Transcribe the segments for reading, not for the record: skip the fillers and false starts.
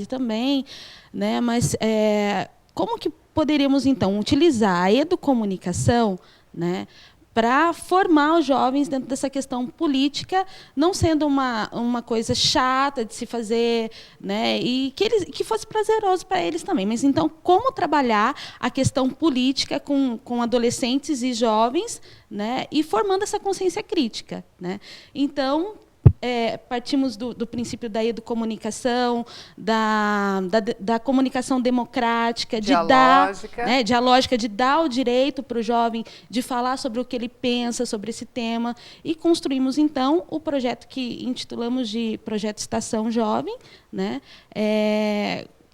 também, né? Mas como que poderíamos, então, utilizar a educomunicação, né, para formar os jovens dentro dessa questão política, não sendo uma coisa chata de se fazer, né, e que fosse prazeroso para eles também. Mas, então, como trabalhar a questão política com adolescentes e jovens, né, e formando essa consciência crítica, né? Então, partimos do princípio da educomunicação, da comunicação democrática, dialógica, de dar o direito para o jovem de falar sobre o que ele pensa sobre esse tema, e construímos, então, o projeto que intitulamos de Projeto Estação Jovem, né,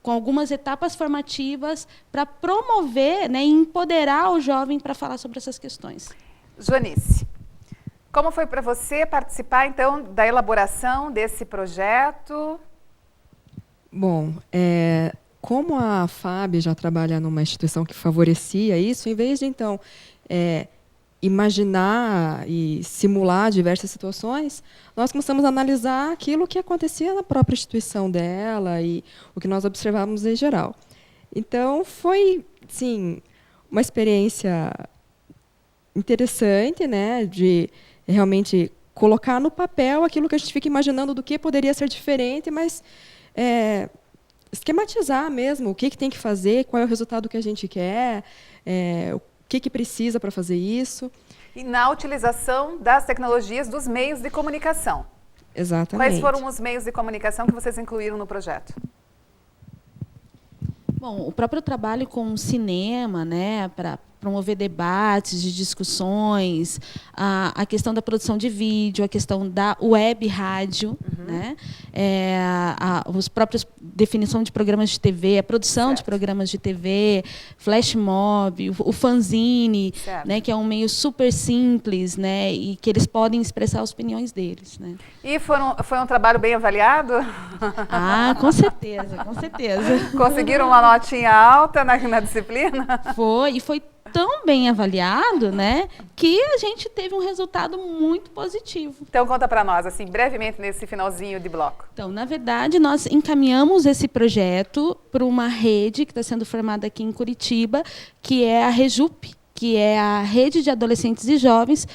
com algumas etapas formativas para promover, né, e empoderar o jovem para falar sobre essas questões. Joanice, como foi para você participar, então, da elaboração desse projeto? Bom, como a FAB já trabalha numa instituição que favorecia isso, em vez de, então, imaginar e simular diversas situações, nós começamos a analisar aquilo que acontecia na própria instituição dela e o que nós observávamos em geral. Então, foi, sim, uma experiência interessante, né, de realmente colocar no papel aquilo que a gente fica imaginando do que poderia ser diferente, mas esquematizar mesmo o que tem que fazer, qual é o resultado que a gente quer, o que precisa para fazer isso. E na utilização das tecnologias dos meios de comunicação. Exatamente. Quais foram os meios de comunicação que vocês incluíram no projeto? Bom, o próprio trabalho com o cinema, né, para promover debates, de discussões, a questão da produção de vídeo, a questão da web rádio, né, os próprios definição de programas de TV, a produção de programas de TV, flash mob, o fanzine, né, que é um meio super simples, né, e que eles podem expressar as opiniões deles, né. E foi um trabalho bem avaliado? Ah, com certeza, com certeza. Conseguiram uma notinha alta na disciplina? Foi tão bem avaliado, né, que a gente teve um resultado muito positivo. Então, conta para nós, assim, brevemente, nesse finalzinho de bloco. Então, na verdade, nós encaminhamos esse projeto para uma rede que está sendo formada aqui em Curitiba, que é a REJUP, que é a Rede de Adolescentes e Jovens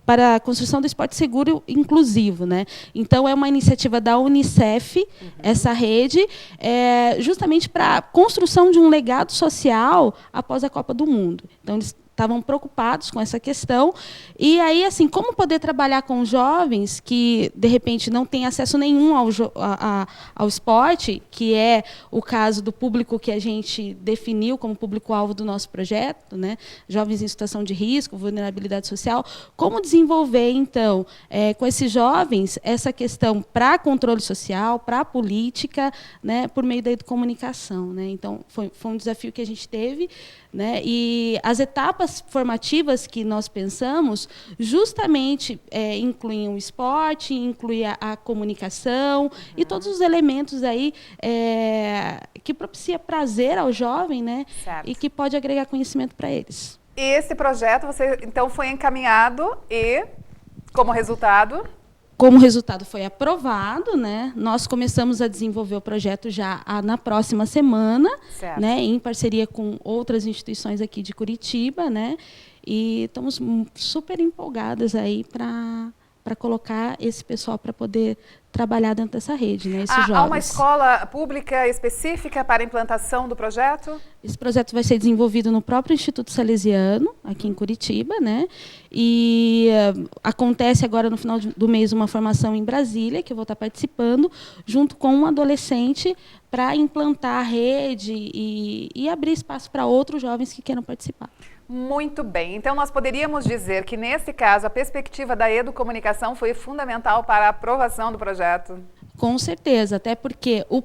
para a construção do esporte seguro e inclusivo, né? Então, é uma iniciativa da Unicef, essa rede, justamente para a construção de um legado social após a Copa do Mundo. Então, eles estavam preocupados com essa questão. E aí, assim, como poder trabalhar com jovens que, de repente, não têm acesso nenhum ao esporte, que é o caso do público que a gente definiu como público-alvo do nosso projeto, né? Jovens em situação de risco, vulnerabilidade social. Como desenvolver, então, com esses jovens, essa questão para controle social, para a política, né, por meio da educomunicação, né? Então, foi um desafio que a gente teve, né? E as etapas formativas que nós pensamos justamente incluem o esporte, incluem a comunicação e todos os elementos aí que propicia prazer ao jovem, né? Certo. E que pode agregar conhecimento para eles. Esse projeto, você então foi encaminhado e, como resultado... Como resultado foi aprovado, né? Nós começamos a desenvolver o projeto já na próxima semana, né? Em parceria com outras instituições aqui de Curitiba, né? E estamos super empolgadas aí para colocar esse pessoal para poder trabalhar dentro dessa rede, né? Esses jovens. Há uma escola pública específica para a implantação do projeto? Esse projeto vai ser desenvolvido no próprio Instituto Salesiano, aqui em Curitiba, né? E acontece agora no final do mês uma formação em Brasília, que eu vou estar participando, junto com um adolescente, para implantar a rede e abrir espaço para outros jovens que queiram participar. Muito bem. Então, nós poderíamos dizer que, nesse caso, a perspectiva da educomunicação foi fundamental para a aprovação do projeto? Com certeza, até porque o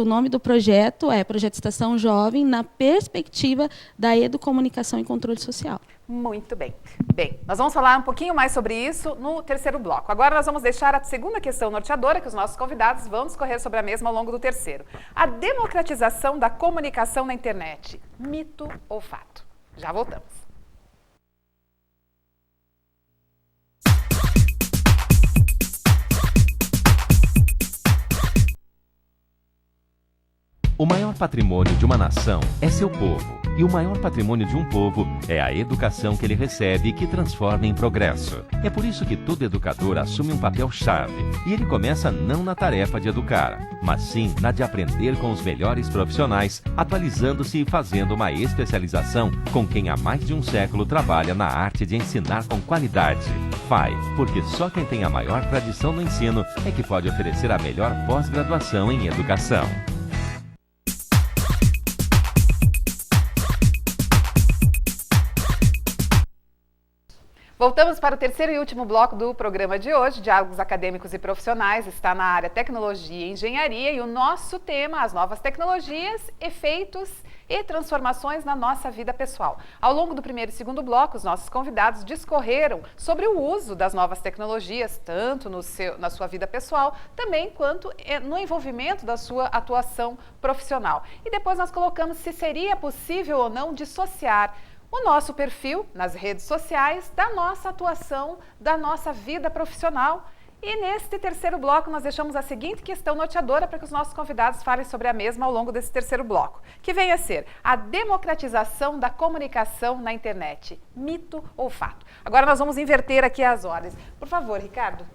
nome do projeto é Projeto Estação Jovem, na perspectiva da educomunicação e controle social. Muito bem. Bem, nós vamos falar um pouquinho mais sobre isso no terceiro bloco. Agora nós vamos deixar a segunda questão norteadora, que os nossos convidados vão discorrer sobre a mesma ao longo do terceiro. A democratização da comunicação na internet. Mito ou fato? Já voltamos. O maior patrimônio de uma nação é seu povo. E o maior patrimônio de um povo é a educação que ele recebe e que transforma em progresso. É por isso que todo educador assume um papel-chave. E ele começa não na tarefa de educar, mas sim na de aprender com os melhores profissionais, atualizando-se e fazendo uma especialização com quem há mais de um século trabalha na arte de ensinar com qualidade. FAI, porque só quem tem a maior tradição no ensino é que pode oferecer a melhor pós-graduação em educação. Voltamos para o terceiro e último bloco do programa de hoje, Diálogos Acadêmicos e Profissionais, está na área Tecnologia e Engenharia e o nosso tema, as novas tecnologias, efeitos e transformações na nossa vida pessoal. Ao longo do primeiro e segundo bloco, os nossos convidados discorreram sobre o uso das novas tecnologias, tanto na sua vida pessoal, também quanto no envolvimento da sua atuação profissional. E depois nós colocamos se seria possível ou não dissociar o nosso perfil nas redes sociais da nossa atuação, da nossa vida profissional. E neste terceiro bloco nós deixamos a seguinte questão norteadora para que os nossos convidados falem sobre a mesma ao longo desse terceiro bloco, que vem a ser a democratização da comunicação na internet, mito ou fato. Agora nós vamos inverter aqui as ordens. Por favor, Ricardo,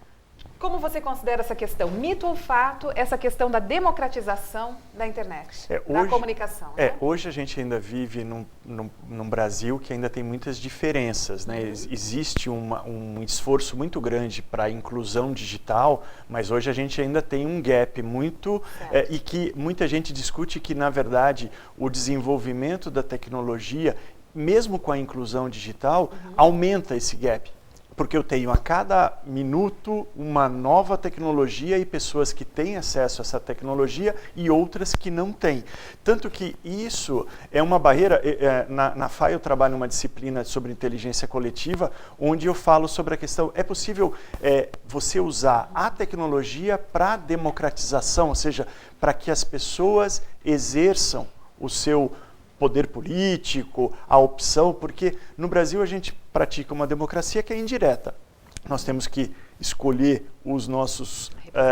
como você considera essa questão, mito ou fato, essa questão da democratização da internet, da comunicação? Né? Hoje a gente ainda vive num Brasil que ainda tem muitas diferenças, né? Existe um esforço muito grande para a inclusão digital, mas hoje a gente ainda tem um gap muito e que muita gente discute que, na verdade, o desenvolvimento da tecnologia, mesmo com a inclusão digital, aumenta esse gap. Porque eu tenho a cada minuto uma nova tecnologia e pessoas que têm acesso a essa tecnologia e outras que não têm. Tanto que isso é uma barreira. Na FAI eu trabalho numa disciplina sobre inteligência coletiva, onde eu falo sobre a questão, é possível você usar a tecnologia para democratização, ou seja, para que as pessoas exerçam o seu poder político, a opção, porque no Brasil a gente pratica uma democracia que é indireta. Nós temos que escolher os nossos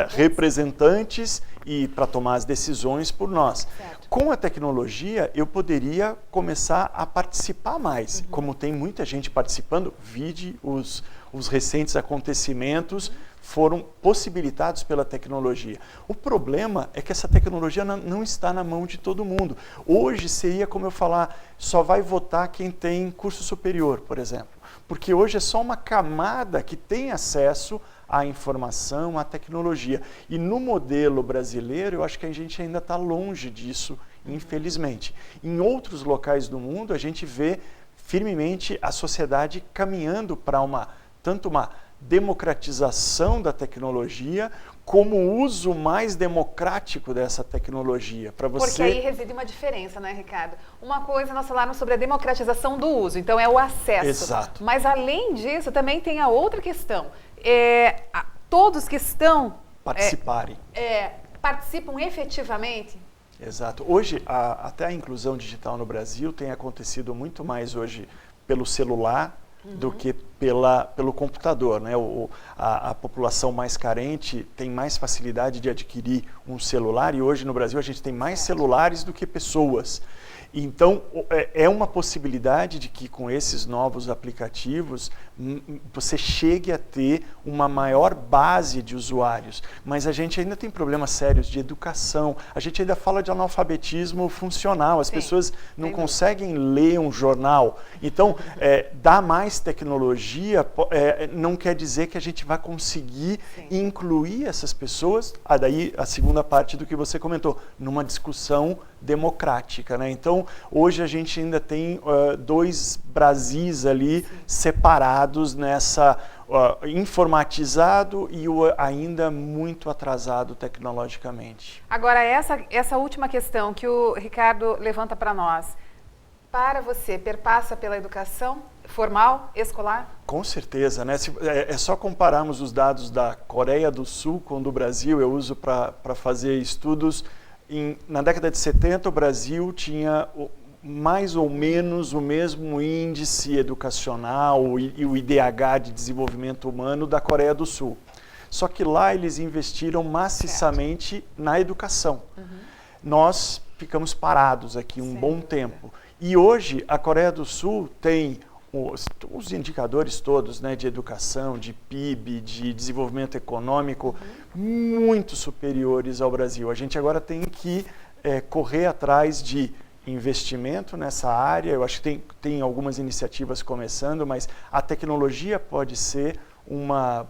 representantes e para tomar as decisões por nós. Certo. Com a tecnologia, eu poderia começar a participar mais, como tem muita gente participando, vide os recentes acontecimentos, foram possibilitados pela tecnologia. O problema é que essa tecnologia não está na mão de todo mundo. Hoje seria, como eu falar, só vai votar quem tem curso superior, por exemplo. Porque hoje é só uma camada que tem acesso à informação, à tecnologia. E no modelo brasileiro, eu acho que a gente ainda está longe disso, infelizmente. Em outros locais do mundo, a gente vê firmemente a sociedade caminhando para tanto uma democratização da tecnologia, como o uso mais democrático dessa tecnologia. Porque aí reside uma diferença, né, Ricardo? Uma coisa, nós falamos sobre a democratização do uso, então é o acesso. Exato. Mas além disso, também tem a outra questão. Todos que estão... participarem. Participam efetivamente? Exato. Hoje, até a inclusão digital no Brasil tem acontecido muito mais hoje pelo celular, do que pelo computador, né? A população mais carente tem mais facilidade de adquirir um celular e hoje no Brasil a gente tem mais celulares do que pessoas. Então, é uma possibilidade de que com esses novos aplicativos você chegue a ter uma maior base de usuários. Mas a gente ainda tem problemas sérios de educação. A gente ainda fala de analfabetismo funcional. As pessoas não conseguem ler um jornal. Então, dar mais tecnologia não quer dizer que a gente vai conseguir incluir essas pessoas, daí a segunda parte do que você comentou, numa discussão democrática, né? Então, hoje a gente ainda tem dois Brasis ali separados nessa informatizado e o ainda muito atrasado tecnologicamente. Agora, essa última questão que o Ricardo levanta para nós, para você, perpassa pela educação formal, escolar? Com certeza, né? É só compararmos os dados da Coreia do Sul com o do Brasil. Eu uso para fazer estudos. Na década de 70, o Brasil tinha mais ou menos o mesmo índice educacional e o IDH de desenvolvimento humano da Coreia do Sul. Só que lá eles investiram maciçamente na educação. Nós ficamos parados aqui um bom tempo. E hoje a Coreia do Sul tem os indicadores todos, né, de educação, de PIB, de desenvolvimento econômico, muito superiores ao Brasil. A gente agora tem que correr atrás de investimento nessa área. Eu acho que tem algumas iniciativas começando, mas a tecnologia pode ser uma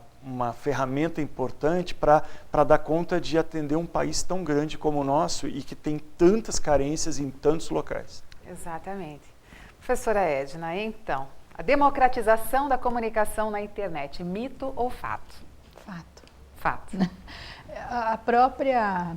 ferramenta importante para dar conta de atender um país tão grande como o nosso e que tem tantas carências em tantos locais. Exatamente. Professora Edna, então, a democratização da comunicação na internet, mito ou fato? Fato. Fato. A própria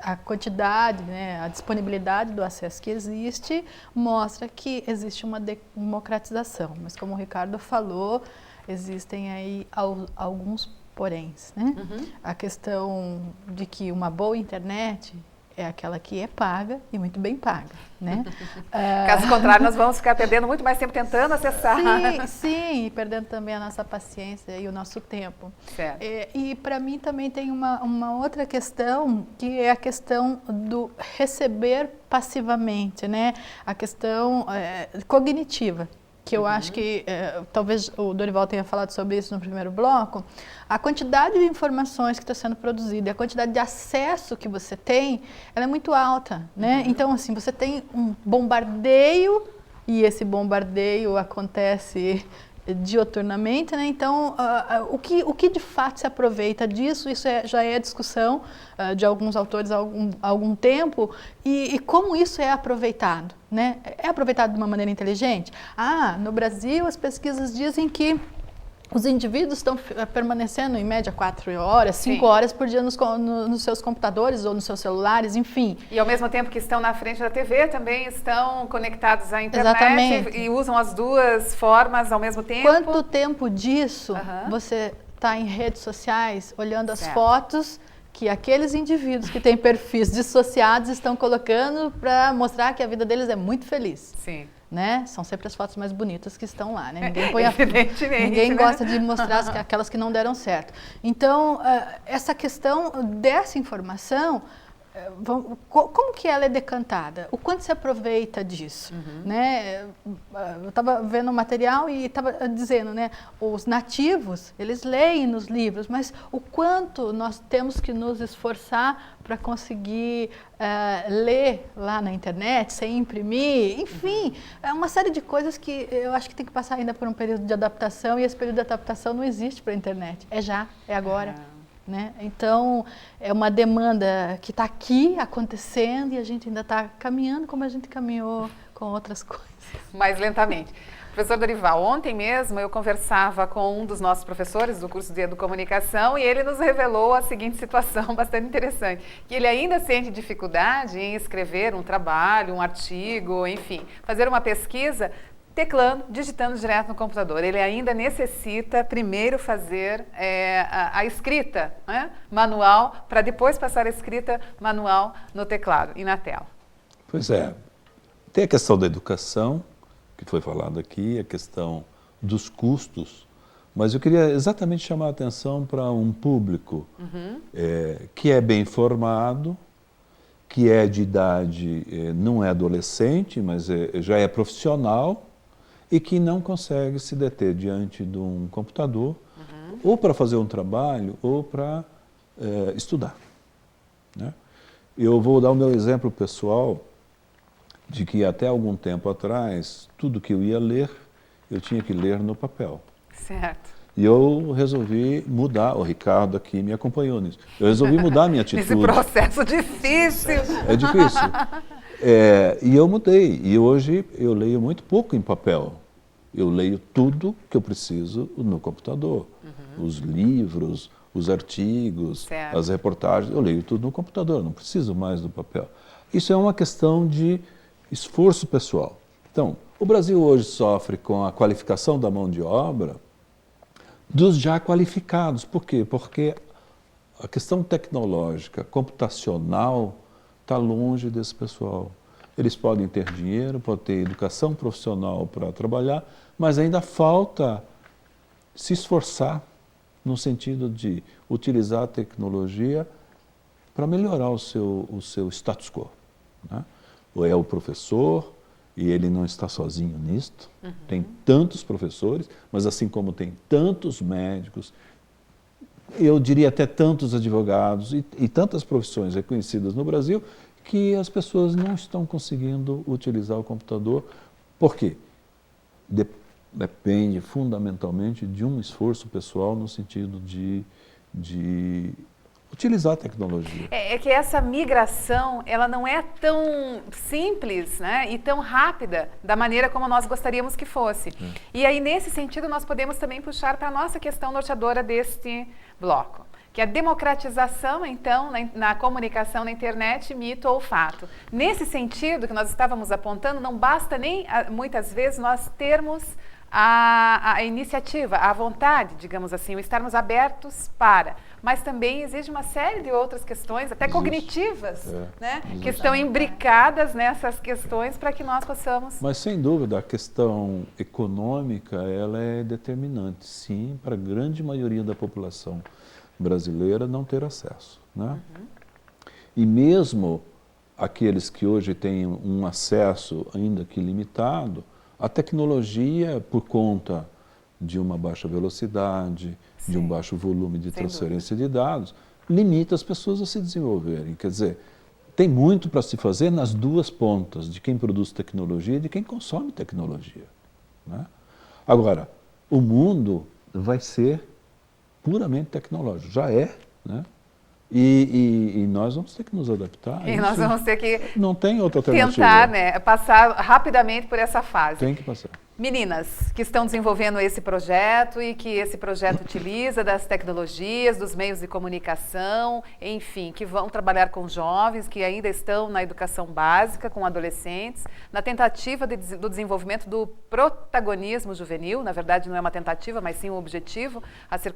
a quantidade, né, a disponibilidade do acesso que existe mostra que existe uma democratização, mas como o Ricardo falou, existem aí alguns poréns, né? A questão de que uma boa internet é aquela que é paga e muito bem paga, né? Caso contrário, nós vamos ficar perdendo muito mais tempo tentando acessar. Sim, e perdendo também a nossa paciência e o nosso tempo. Certo. E para mim também tem uma outra questão, que é a questão do receber passivamente, né? A questão cognitiva. Que eu acho que, talvez o Dorival tenha falado sobre isso no primeiro bloco, a quantidade de informações que está sendo produzida, a quantidade de acesso que você tem, ela é muito alta, né? Então, assim, você tem um bombardeio, e esse bombardeio acontece dioturnamente, né? Então, o que de fato se aproveita disso, isso já é discussão de alguns autores há algum tempo, e como isso é aproveitado, né? É aproveitado de uma maneira inteligente? No Brasil as pesquisas dizem que os indivíduos estão permanecendo em média 4 horas, 5 horas por dia nos seus computadores ou nos seus celulares, enfim. E ao mesmo tempo que estão na frente da TV, também estão conectados à internet. Exatamente. E usam as duas formas ao mesmo tempo. Quanto tempo disso você está em redes sociais olhando as fotos que aqueles indivíduos que têm perfis dissociados estão colocando para mostrar que a vida deles é muito feliz? Sim. Né? São sempre as fotos mais bonitas que estão lá, né? Ninguém gosta de mostrar aquelas que não deram certo. Então, essa questão dessa informação, como que ela é decantada? O quanto se aproveita disso? Né? Eu estava vendo o material e estava dizendo, né? Os nativos, eles leem nos livros, mas o quanto nós temos que nos esforçar para conseguir ler lá na internet, sem imprimir, enfim, é uma série de coisas que eu acho que tem que passar ainda por um período de adaptação, e esse período de adaptação não existe para a internet, é agora. Né? Então, é uma demanda que está aqui acontecendo e a gente ainda está caminhando como a gente caminhou com outras coisas. Mais lentamente. Professor Dorival, ontem mesmo eu conversava com um dos nossos professores do curso de Educomunicação e ele nos revelou a seguinte situação bastante interessante, que ele ainda sente dificuldade em escrever um trabalho, um artigo, enfim, fazer uma pesquisa teclando, digitando direto no computador. Ele ainda necessita primeiro fazer a escrita, né, manual, para depois passar a escrita manual no teclado e na tela. Pois é. Tem a questão da educação, que foi falado aqui, a questão dos custos, mas eu queria exatamente chamar a atenção para um público que é bem formado, que é de idade, não é adolescente, mas já é profissional, e que não consegue se deter diante de um computador, ou para fazer um trabalho, ou para estudar. Né? Eu vou dar o meu exemplo pessoal, de que até algum tempo atrás, tudo que eu ia ler, eu tinha que ler no papel. Certo. E eu resolvi mudar, o Ricardo aqui me acompanhou nisso, eu resolvi mudar a minha atitude. Esse processo difícil. É difícil. E eu mudei, e hoje eu leio muito pouco em papel. Eu leio tudo que eu preciso no computador. Os livros, os artigos, as reportagens, eu leio tudo no computador, não preciso mais do papel. Isso é uma questão de esforço pessoal. Então, o Brasil hoje sofre com a qualificação da mão de obra dos já qualificados. Por quê? Porque a questão tecnológica, computacional, está longe desse pessoal. Eles podem ter dinheiro, podem ter educação profissional para trabalhar, mas ainda falta se esforçar no sentido de utilizar a tecnologia para melhorar o seu status quo. né? Ou é o professor, e ele não está sozinho nisto. Tem tantos professores, mas assim como tem tantos médicos, eu diria até tantos advogados e tantas profissões reconhecidas no Brasil, que as pessoas não estão conseguindo utilizar o computador. Por quê? Depende fundamentalmente de um esforço pessoal no sentido de utilizar a tecnologia. É que essa migração, ela não é tão simples, né, e tão rápida da maneira como nós gostaríamos que fosse. E aí, nesse sentido, nós podemos também puxar para a nossa questão norteadora deste bloco, que é a democratização, então, na comunicação na internet, mito ou fato. Nesse sentido que nós estávamos apontando, não basta nem, muitas vezes, nós termos a iniciativa, a vontade, digamos assim, o estarmos abertos para. Mas também exige uma série de outras questões, até cognitivas, né, que estão imbricadas nessas questões para que nós possamos... Mas, sem dúvida, a questão econômica ela é determinante, sim, para a grande maioria da população brasileira não ter acesso, né? E mesmo aqueles que hoje têm um acesso ainda que limitado, a tecnologia, por conta de uma baixa velocidade, de um baixo volume de transferência de dados, limita as pessoas a se desenvolverem. Quer dizer, tem muito para se fazer nas duas pontas, de quem produz tecnologia e de quem consome tecnologia, né? Agora, o mundo vai ser puramente tecnológico, já é, né? E nós vamos ter que nos adaptar. E nós vamos ter que não tem outra alternativa. Tentar, né, passar rapidamente por essa fase. Tem que passar. Meninas que estão desenvolvendo esse projeto e que esse projeto utiliza das tecnologias, dos meios de comunicação, enfim, que vão trabalhar com jovens que ainda estão na educação básica, com adolescentes, na tentativa do desenvolvimento do protagonismo juvenil. Na verdade, não é uma tentativa, mas sim um objetivo a ser